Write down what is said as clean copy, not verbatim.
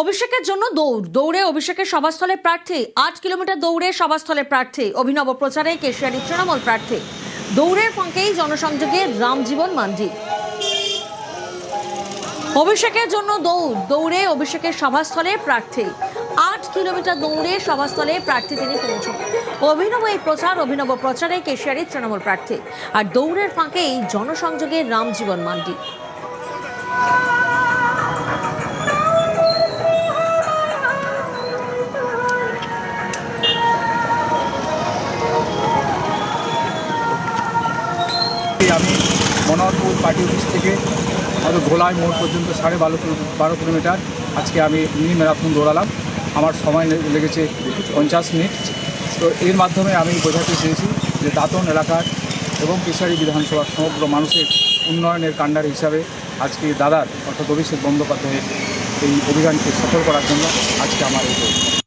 অভিষেকের জন্য দৌড়ে অভিষেকের সভাস্থলে প্রার্থী। ৮ কিলোমিটার দৌড়ে সভাস্থলে প্রার্থী। অভিনব প্রচারে কেশিয়ারি তৃণমূল প্রার্থী। দৌড়ের ফাঁকেই জনসংযোগে রামজীবন মান্ডি। অভিষেকের জন্য দৌড়ে অভিষেকের সভাস্থলে প্রার্থী। ৮ কিলোমিটার দৌড়ে সভাস্থলে প্রার্থী তিনি পৌঁছন। অভিনব এই অভিনব প্রচারে কেশিয়ারি তৃণমূল প্রার্থী। আর দৌড়ের ফাঁকেই জনসংযোগে রামজীবন মান্ডি। আমি মনোহরপুর পার্টি অফিস থেকে হয়তো ভোলাই মোড় পর্যন্ত 12.5 কিলোমিটার আজকে আমি মিনি ম্যারাথন দৌড়ালাম। আমার সময় লেগেছে 50 মিনিট। তো এর মাধ্যমে আমি বোঝাতে চেয়েছি যে দাঁতন এলাকার এবং কেশিয়ারি বিধানসভার সমগ্র মানুষের উন্নয়নের কাণ্ডার হিসাবে আজকে দাদার অর্থাৎ অভিষেক বন্দ্যোপাধ্যায়ের এই অভিযানকে সফল করার জন্য আজকে আমার এই